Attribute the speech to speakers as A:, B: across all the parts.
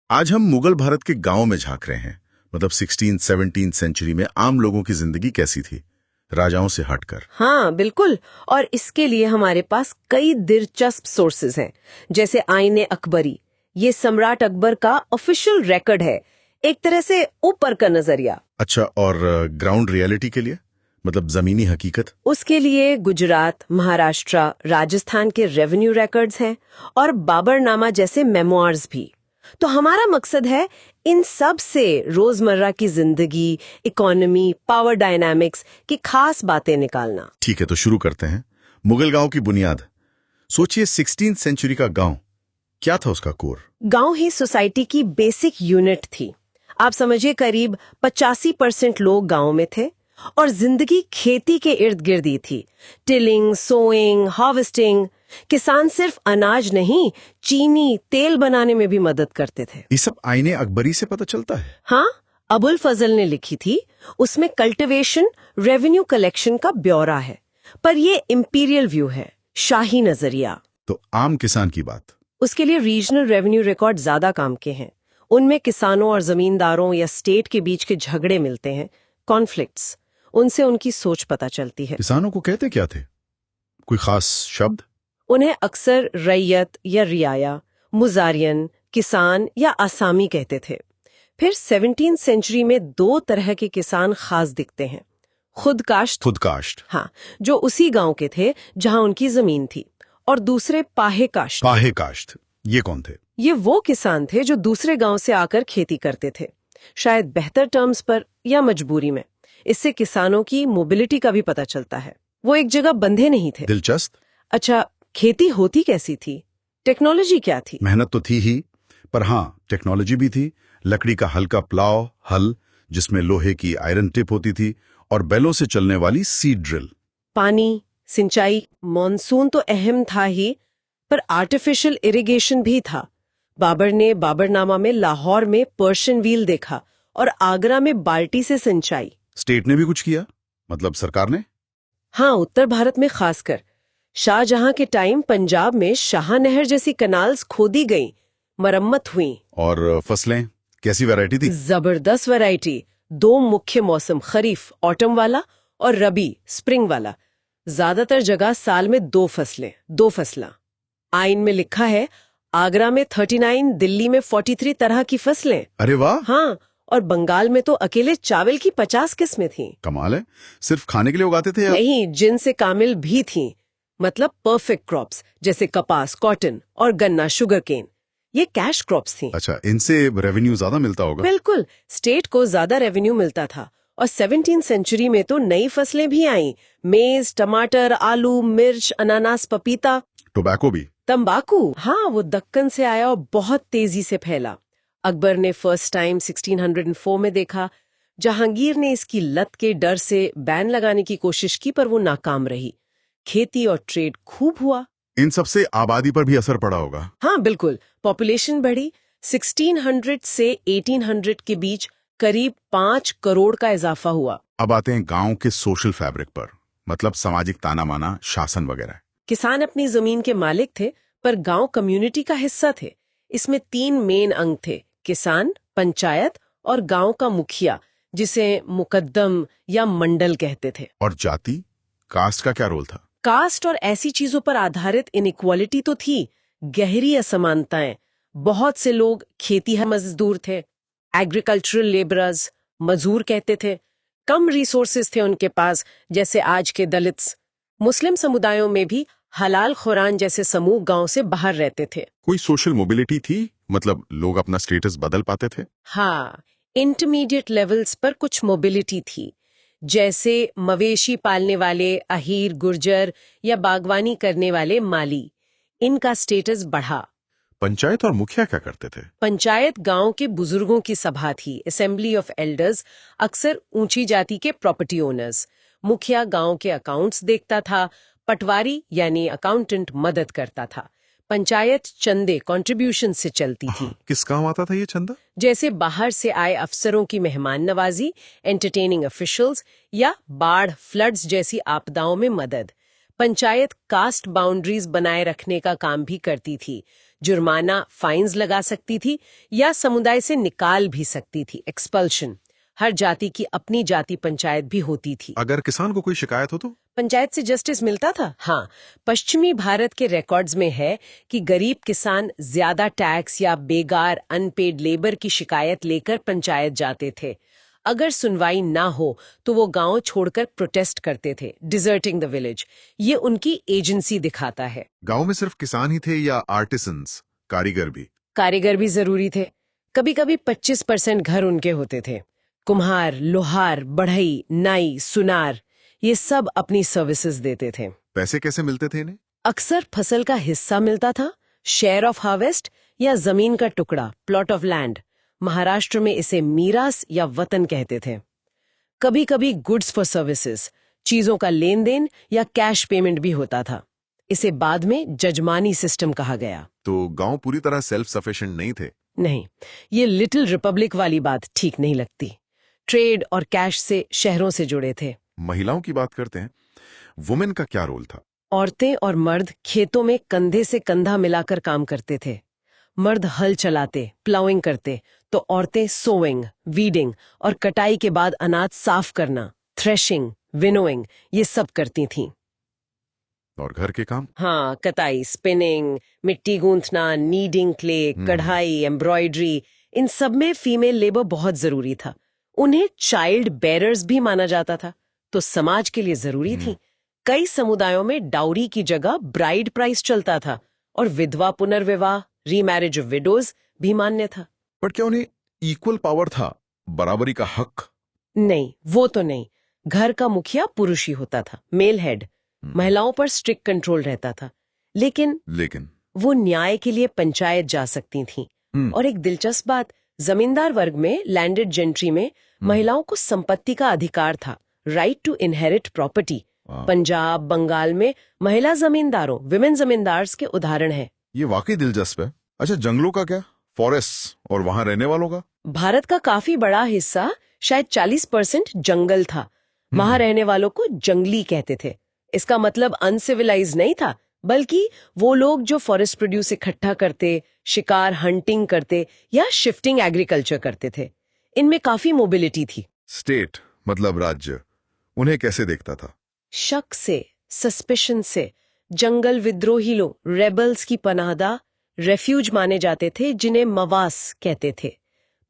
A: आज हम मुगल भारत के गांव में झांक रहे हैं। मतलब 16-17 सेंचुरी में आम लोगों की जिंदगी कैसी थी, राजाओं से हटकर।
B: हाँ बिल्कुल। और इसके लिए हमारे पास कई दिलचस्प सोर्सेज हैं, जैसे आईने अकबरी। ये सम्राट अकबर का ऑफिशियल रिकॉर्ड है, एक तरह से ऊपर का नजरिया।
A: अच्छा, और ग्राउंड रियलिटी के लिए, मतलब जमीनी हकीकत?
B: उसके लिए गुजरात, महाराष्ट्र, राजस्थान के रेवेन्यू रिकॉर्ड्स हैं और बाबरनामा जैसे मेमोइर्स भी। तो हमारा मकसद है इन सब से रोजमर्रा की जिंदगी, इकोनॉमी, पावर डायनामिक्स की खास बातें निकालना।
A: ठीक है, तो शुरू करते हैं। मुगल गांव की बुनियाद। सोचिए 16th सेंचुरी का गांव, क्या था उसका कोर?
B: गांव ही सोसाइटी की बेसिक यूनिट थी। आप समझिए करीब 85% लोग गांव में थे और जिंदगी खेती के इर्द गिर्द ही थी। Tilling, sowing, harvesting. किसान सिर्फ अनाज नहीं, चीनी, तेल बनाने में भी मदद करते थे।
A: ये सब आईने अकबरी से पता चलता है?
B: हाँ, अबुल फजल ने लिखी थी। उसमें कल्टीवेशन, रेवेन्यू कलेक्शन का ब्यौरा है। पर ये इंपीरियल व्यू है, शाही नजरिया।
A: तो आम किसान की बात?
B: उसके लिए रीजनल रेवेन्यू रिकॉर्ड ज्यादा काम के हैं। उनमें किसानों और जमींदारों या स्टेट के बीच के झगड़े मिलते हैं, कॉन्फ्लिक्ट्स। उनसे उनकी सोच पता चलती है।
A: किसानों को कहते क्या थे? कोई खास शब्द?
B: उन्हें अक्सर रैयत या रियाया, मुजारियन, किसान या आसामी कहते थे। फिर 17th सेंचुरी में दो तरह के किसान खास दिखते हैं।
A: खुदकाश्त।
B: हाँ, जो उसी गांव के थे जहां उनकी जमीन थी, और दूसरे पाहे काश्त।
A: ये कौन थे?
B: ये वो किसान थे जो दूसरे गांव से आकर खेती करते थे, शायद बेहतर टर्म्स पर या मजबूरी में। इससे किसानों की मोबिलिटी का भी पता चलता है। वो एक जगह बंधे नहीं थे।
A: दिलचस्प।
B: अच्छा, खेती होती कैसी थी? टेक्नोलॉजी क्या थी?
A: मेहनत तो थी ही, पर हाँ, टेक्नोलॉजी भी थी। लकड़ी का हल्का प्लाव, हल जिसमें लोहे की आयरन टिप होती थी, और बैलों से चलने वाली सीड ड्रिल।
B: पानी, सिंचाई, मॉनसून तो अहम था ही, पर आर्टिफिशियल इरिगेशन भी था। बाबर ने बाबरनामा में लाहौर में पर्शियन व्हील देखा और आगरा में बाल्टी से सिंचाई।
A: स्टेट ने भी कुछ किया, मतलब सरकार ने?
B: हाँ, उत्तर भारत में खासकर शाहजहां के टाइम पंजाब में शाह नहर जैसी कनाल्स खोदी गईं, मरम्मत हुई।
A: और फसलें कैसी वैरायटी थी?
B: जबरदस्त वैरायटी। दो मुख्य मौसम, खरीफ ऑटम वाला और रबी स्प्रिंग वाला। ज्यादातर जगह साल में दो फसलां। आइन में लिखा है आगरा में 39, दिल्ली में 43 तरह की फसलें।
A: अरे वाह!
B: हाँ, और बंगाल में तो अकेले चावल की 50 किस्में थीं।
A: कमाल है। सिर्फ खाने के लिए उगाते थे या?
B: नहीं, जिनसे कामिल भी थीं। मतलब परफेक्ट क्रॉप्स, जैसे कपास, कॉटन और गन्ना, शुगर केन। ये कैश क्रॉप्स थी।
A: अच्छा, इनसे रेवेन्यू ज्यादा मिलता होगा?
B: बिल्कुल, स्टेट को ज्यादा रेवेन्यू मिलता था। और 17th सेंचुरी में तो नई फसलें भी आईं। मेज, टमाटर, आलू, मिर्च, अनानास, पपीता।
A: टोबैको भी?
B: तंबाकू, हाँ, वो दक्कन से आया और बहुत तेजी से फैला। अकबर ने फर्स्ट टाइम 1604 में देखा। जहांगीर ने इसकी लत के डर से बैन लगाने की कोशिश की, पर वो नाकाम रही। खेती और ट्रेड खूब हुआ।
A: इन सब से आबादी पर भी असर पड़ा होगा?
B: हाँ बिल्कुल, पॉपुलेशन बढ़ी। 1600 से 1800 के बीच करीब 5 करोड़ का इजाफा हुआ।
A: अब आते हैं गांव के सोशल फैब्रिक पर, मतलब सामाजिक ताना माना, शासन वगैरह।
B: किसान अपनी जमीन के मालिक थे, पर गांव कम्युनिटी का हिस्सा थे। इसमें 3 मेन अंग थे: किसान, पंचायत और गांव का मुखिया, जिसे मुकद्दम या मंडल कहते थे।
A: और जाति, कास्ट का क्या रोल था?
B: कास्ट और ऐसी चीजों पर आधारित इनइक्वालिटी तो थी, गहरी असमानताएं। बहुत से लोग खेती मजदूर थे, एग्रीकल्चरल लेबरर्स, मजूर कहते थे। कम रिसोर्सेज थे उनके पास, जैसे आज के दलित्स। मुस्लिम समुदायों में भी हलाल खुरान जैसे समूह गांव से बाहर रहते थे।
A: कोई सोशल मोबिलिटी थी, मतलब लोग अपना स्टेटस बदल पाते थे?
B: हाँ, इंटरमीडिएट लेवल्स पर कुछ मोबिलिटी थी, जैसे मवेशी पालने वाले अहीर गुर्जर या बागवानी करने वाले माली। इनका स्टेटस बढ़ा।
A: पंचायत और मुखिया क्या करते थे?
B: पंचायत गांव के बुजुर्गों की सभा थी, असेंबली ऑफ एल्डर्स, अक्सर ऊंची जाति के प्रॉपर्टी ओनर्स। मुखिया गांव के अकाउंट्स देखता था, पटवारी यानी अकाउंटेंट मदद करता था। पंचायत चंदे, कंट्रीब्यूशन से चलती थी।
A: किस काम आता था ये चंदा?
B: जैसे बाहर से आए अफसरों की मेहमान नवाजी, एंटरटेनिंग ऑफिशियल्स, या बाढ़, फ्लड्स जैसी आपदाओं में मदद। पंचायत कास्ट बाउंड्रीज बनाए रखने का काम भी करती थी। जुर्माना, फाइन्स लगा सकती थी या समुदाय से निकाल भी सकती थी, एक्सपल्शन। हर जाति की अपनी जाति पंचायत भी होती थी।
C: अगर किसान को कोई शिकायत हो तो
B: पंचायत से जस्टिस मिलता था। हाँ, पश्चिमी भारत के रिकॉर्ड्स में है कि गरीब किसान ज्यादा टैक्स या बेकार अनपेड लेबर की शिकायत लेकर पंचायत जाते थे। अगर सुनवाई ना हो तो वो गांव छोड़कर प्रोटेस्ट करते थे, डिजर्टिंग द विलेज। ये उनकी एजेंसी दिखाता है।
C: गांव में सिर्फ किसान ही थे या आर्टिसंस, कारीगर भी?
B: कारीगर भी जरूरी थे। कभी कभी 25% घर उनके होते थे। कुम्हार, लोहार, बढ़ई, नाई, सुनार, ये सब अपनी सर्विसेज देते थे।
C: पैसे कैसे मिलते थे इन्हें?
B: अक्सर फसल का हिस्सा मिलता था, शेयर ऑफ हार्वेस्ट, या जमीन का टुकड़ा, प्लॉट ऑफ लैंड। महाराष्ट्र में इसे मीरास या वतन कहते थे। कभी कभी गुड्स फॉर सर्विसेज, चीजों का लेन देन या कैश पेमेंट भी होता था। इसे बाद में जजमानी सिस्टम कहा गया।
C: तो गांव पूरी तरह सेल्फ सफिशिएंट नहीं थे?
B: नहीं, ये लिटिल रिपब्लिक वाली बात ठीक नहीं लगती। ट्रेड और कैश से शहरों से जुड़े थे।
C: महिलाओं की बात करते हैं, वुमेन का क्या रोल था?
B: औरतें और मर्द खेतों में कंधे से कंधा मिलाकर काम करते थे। मर्द हल चलाते, प्लाउइंग करते, तो औरतें सोइंग, वीडिंग और कटाई के बाद अनाज साफ करना, थ्रेशिंग, विनोइंग, ये सब करती थीं।
C: और घर के काम?
B: हाँ, कताई, स्पिनिंग, मिट्टी गूंथना, नीडिंग क्ले, कढ़ाई, एम्ब्रॉयडरी, इन सब में फीमेल लेबर बहुत जरूरी था। उन्हें चाइल्ड बेरर्स भी माना जाता था, तो समाज के लिए जरूरी थी। कई समुदायों में डाउरी की जगह ब्राइड प्राइस चलता था और विधवा पुनर्विवाह, रीमैरिज ऑफ विडोज भी मान्य था।
C: पर क्या उन्हें इक्वल पावर था, बराबरी का हक?
B: नहीं, वो तो नहीं। घर का मुखिया पुरुष ही होता था, मेल हेड। महिलाओं पर स्ट्रिक्ट कंट्रोल रहता था, लेकिन वो न्याय के लिए पंचायत जा सकती थीं। और एक दिलचस्प बात, जमींदार वर्ग में, लैंडेड जेंट्री में महिलाओं को संपत्ति का अधिकार था, right to inherit property. Punjab, Bengal में महिला जमींदारों, विमेन जमींदार्स के उदाहरण हैं।
C: ये वाकई दिलचस्प है। अच्छा, जंगलों का क्या? फॉरेस्ट और वहां रहने वालों का?
B: भारत का काफी बड़ा हिस्सा, शायद 40% जंगल था। वहां रहने वालों को जंगली कहते थे। इसका मतलब अनसिविलाइज नहीं था, बल्कि वो लोग जो फॉरेस्ट प्रोड्यूस इकट्ठा करते, शिकार, हंटिंग करते या शिफ्टिंग एग्रीकल्चर करते थे। इनमें काफी मोबिलिटी थी।
C: स्टेट मतलब राज्य उन्हें कैसे देखता था?
B: शक से, सस्पिशन से। जंगल विद्रोही लोग, रेबल्स की पनाहदा, रेफ्यूज माने जाते थे, जिन्हें मवास कहते थे।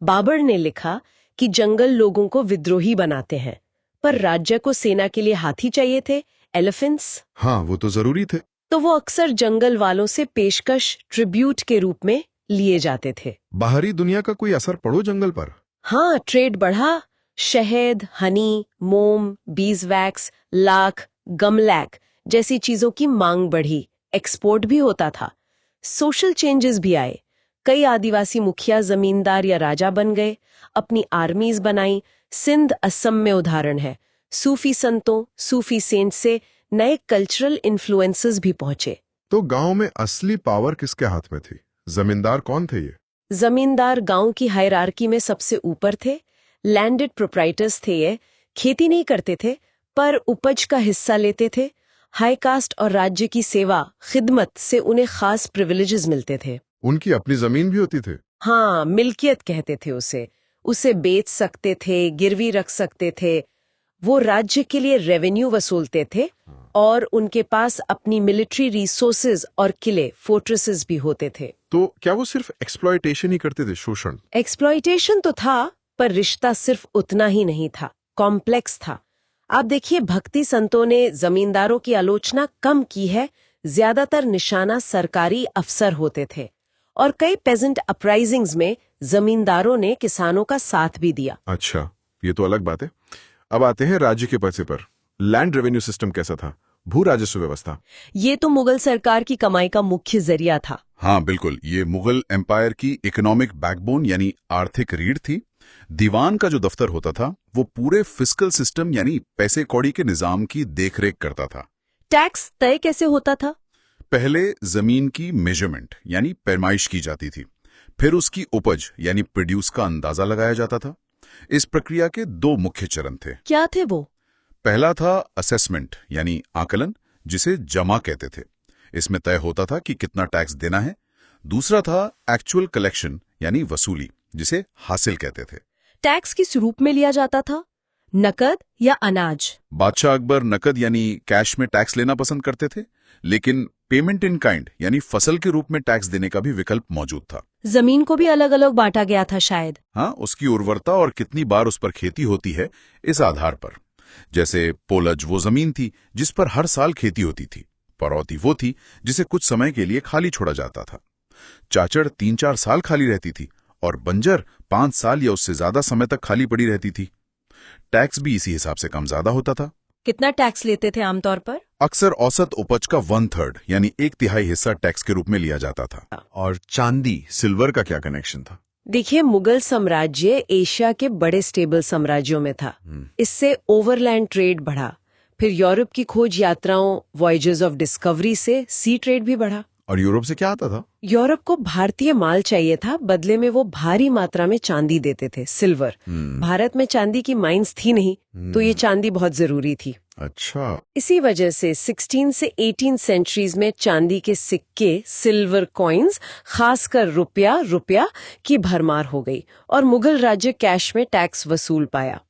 B: बाबर ने लिखा कि जंगल लोगों को विद्रोही बनाते हैं, पर राज्य को सेना के लिए हाथी चाहिए थे, एलिफेंट्स।
C: हाँ, वो तो जरूरी थे।
B: तो वो अक्सर जंगल वालों से पेशकश, ट्रिब्यूट के रूप में लिए जाते थे।
C: बाहरी दुनिया का कोई असर पड़ो जंगल पर?
B: हाँ, ट्रेड बढ़ा। शहद, हनी, मोम, बीज वैक्स, लाख, गमलैक जैसी चीजों की मांग बढ़ी, एक्सपोर्ट भी होता था। सोशल चेंजेस भी आए। कई आदिवासी मुखिया जमींदार या राजा बन गए, अपनी आर्मीज बनाई। सिंध, असम में उदाहरण है। सूफी संतों, सूफी सेंट से नए कल्चरल इन्फ्लुएंसेस भी पहुंचे।
C: तो गांव में असली पावर किसके हाथ में थी? जमींदार कौन थे ये?
B: जमींदार गांव की हायरार्की में सबसे ऊपर थे। लैंडेड प्रोप्राइटर्स थे ये। खेती नहीं करते थे, पर उपज का हिस्सा लेते थे। हाई कास्ट और राज्य की सेवा, खिदमत से उन्हें खास प्रिविलेजेस मिलते थे।
C: उनकी अपनी जमीन भी होती थी?
B: हाँ, मिल्कियत कहते थे उसे बेच सकते थे, गिरवी रख सकते थे। वो राज्य के लिए रेवेन्यू वसूलते थे और उनके पास अपनी मिलिट्री रिसोर्सेज और किले, फोर्ट्रेसेस भी होते थे।
C: तो क्या वो सिर्फ एक्सप्लॉयटेशन ही करते थे, शोषण?
B: एक्सप्लॉयटेशन तो था, पर रिश्ता सिर्फ उतना ही नहीं था, कॉम्प्लेक्स था। आप देखिए, भक्ति संतों ने जमींदारों की आलोचना कम की है। ज्यादातर निशाना सरकारी अफसर होते थे और कई पेजेंट अपराइजिंग्स में जमींदारों ने किसानों का साथ भी दिया।
C: अच्छा, ये तो अलग बात है। अब आते हैं राज्य के पैसे पर। लैंड रेवेन्यू सिस्टम कैसा था? भू राजस्व व्यवस्था?
B: ये तो मुगल सरकार की कमाई का मुख्य जरिया था।
A: हाँ बिल्कुल, ये मुगल एम्पायर की इकोनॉमिक बैकबोन यानी आर्थिक रीढ़ थी। दीवान का जो दफ्तर होता था वो पूरे फिस्कल सिस्टम यानी पैसे कौड़ी के निजाम की देखरेख करता था।
B: टैक्स तय कैसे होता था?
A: पहले जमीन की मेजरमेंट यानी पैमाइश की जाती थी, फिर उसकी उपज यानी प्रोड्यूस का अंदाजा लगाया जाता था। इस प्रक्रिया के दो मुख्य चरण थे।
B: क्या थे वो?
A: पहला था असेसमेंट यानी आकलन, जिसे जमा कहते थे। इसमें तय होता था कि कितना टैक्स देना है। दूसरा था एक्चुअल कलेक्शन यानी वसूली, जिसे हासिल कहते थे।
D: टैक्स किस रूप में लिया जाता था, नकद या अनाज?
A: बादशाह अकबर नकद यानी कैश में टैक्स लेना पसंद करते थे, लेकिन पेमेंट इन काइंड यानी फसल के रूप में टैक्स देने का भी विकल्प मौजूद था।
D: जमीन को भी अलग अलग बांटा गया था शायद।
A: हाँ, उसकी उर्वरता और कितनी बार उस पर खेती होती है इस आधार पर। जैसे पोलज वो जमीन थी जिस पर हर साल खेती होती थी, परौती वो थी जिसे कुछ समय के लिए खाली छोड़ा जाता था, चाचड़ 3-4 साल खाली रहती थी और बंजर 5 साल या उससे ज्यादा समय तक खाली पड़ी रहती थी। टैक्स भी इसी हिसाब से कम ज्यादा होता था।
D: कितना टैक्स लेते थे आमतौर पर?
A: अक्सर औसत उपज का 1/3 यानी 1/3 हिस्सा टैक्स के रूप में लिया जाता था।
C: और चांदी सिल्वर का क्या कनेक्शन था?
B: देखिए, मुगल साम्राज्य एशिया के बड़े स्टेबल साम्राज्यों में था। इससे ओवरलैंड ट्रेड बढ़ा, फिर यूरोप की खोज यात्राओं वॉयजेस ऑफ डिस्कवरी से सी ट्रेड भी बढ़ा।
C: और यूरोप से क्या आता था?
B: यूरोप को भारतीय माल चाहिए था, बदले में वो भारी मात्रा में चांदी देते थे, सिल्वर। भारत में चांदी की माइंस थी नहीं, तो ये चांदी बहुत जरूरी थी।
C: अच्छा,
B: इसी वजह से 16 से 18 सेंचुरीज में चांदी के सिक्के, सिल्वर कॉइन्स, खासकर रुपया की भरमार हो गई और मुगल राज्य कैश में टैक्स वसूल पाया।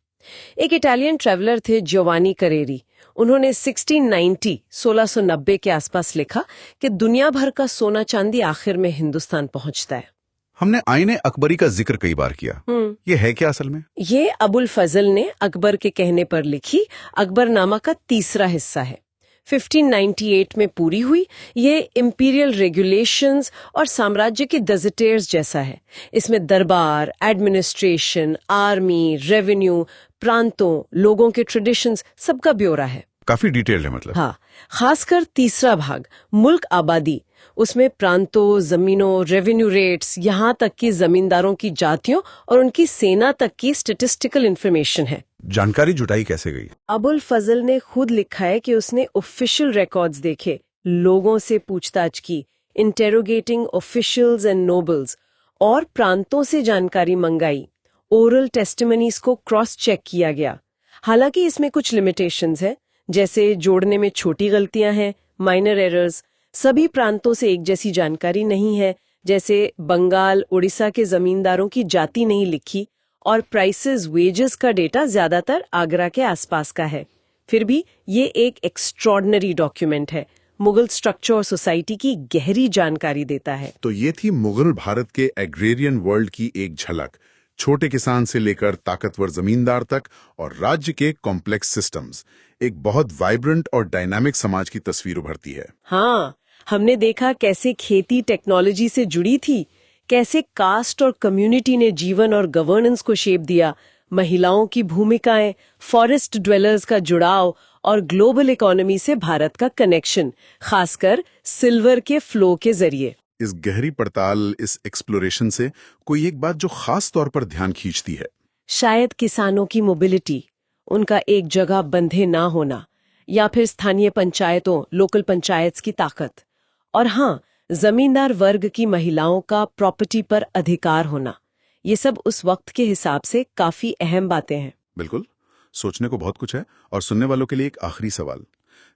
B: एक इटालियन ट्रैवलर थे जियोवानी करेरी। उन्होंने 1690 के आसपास लिखा कि दुनिया भर का सोना चांदी आखिर में हिंदुस्तान पहुंचता है।
A: हमने आईने अकबरी का जिक्र कई बार किया, ये है क्या असल में?
B: ये अबुल फजल ने अकबर के कहने पर लिखी अकबरनामा का तीसरा हिस्सा है। 1598 में पूरी हुई। ये इंपीरियल रेगुलेशंस और साम्राज्य की गजेटियर्स जैसा है। इसमें दरबार, एडमिनिस्ट्रेशन, आर्मी, रेवेन्यू, प्रांतों, लोगों के ट्रेडिशंस, सबका ब्यौरा है।
C: काफी डिटेल्ड है मतलब।
B: हाँ, खासकर तीसरा भाग मुल्क आबादी, उसमें प्रांतों, जमीनों, रेवेन्यू रेट्स, यहाँ तक कि जमींदारों की जातियों और उनकी सेना तक की स्टैटिस्टिकल इंफॉर्मेशन है।
C: जानकारी जुटाई कैसे गई?
B: अबुल फजल ने खुद लिखा है कि उसने ऑफिशियल रिकॉर्ड्स देखे, लोगों से पूछताछ की, इंटेरोगेटिंग ऑफिशियल्स एंड नोबल्स, और प्रांतों से जानकारी मंगाई। ओरल टेस्टिमनीज को क्रॉस चेक किया गया। हालांकि इसमें कुछ लिमिटेशंस है, जैसे जोड़ने में छोटी गलतियां हैं, माइनर एरर्स। सभी प्रांतों से एक जैसी जानकारी नहीं है, जैसे बंगाल, उड़ीसा के जमींदारों की जाति नहीं लिखी, और प्राइसेस, वेजेस का डेटा ज्यादातर आगरा के आसपास का है। फिर भी ये एक एक्स्ट्रॉर्डिनरी डॉक्यूमेंट है, मुगल स्ट्रक्चर और सोसाइटी की गहरी जानकारी देता है।
A: तो ये थी मुगल भारत के एग्रेरियन वर्ल्ड की एक झलक, छोटे किसान से लेकर ताकतवर जमींदार तक और राज्य के कॉम्प्लेक्स सिस्टम्स। एक बहुत वाइब्रेंट और डायनामिक समाज की तस्वीर उभरती है।
B: हाँ, हमने देखा कैसे खेती टेक्नोलॉजी से जुड़ी थी, कैसे कास्ट और कम्युनिटी ने जीवन और गवर्नेंस को शेप दिया, महिलाओं की भूमिकाएं, फॉरेस्ट ड्वेलर्स का जुड़ाव और ग्लोबल इकोनॉमी से भारत का कनेक्शन, खासकर सिल्वर के फ्लो के जरिए।
A: इस गहरी पड़ताल, इस एक्सप्लोरेशन से कोई एक बात जो खास तौर पर ध्यान खींचती है,
B: शायद किसानों की मोबिलिटी, उनका एक जगह बंधे ना होना, या फिर स्थानीय पंचायतों, लोकल पंचायत्स की ताकत, और हाँ, जमींदार वर्ग की महिलाओं का प्रॉपर्टी पर अधिकार होना। ये सब उस वक्त के हिसाब से काफी अहम बातें हैं।
A: बिल्कुल, सोचने को बहुत कुछ है। और सुनने वालों के लिए एक आखिरी सवाल,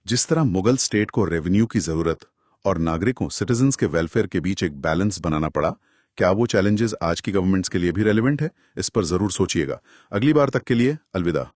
A: जिस तरह मुगल स्टेट को रेवेन्यू की जरूरत और नागरिकों, सिटीजन्स के वेलफेयर के बीच एक बैलेंस बनाना पड़ा, क्या वो चैलेंजेस आज की गवर्नमेंट्स के लिए भी रेलेवेंट है? इस पर जरूर सोचिएगा। अगली बार तक के लिए अलविदा।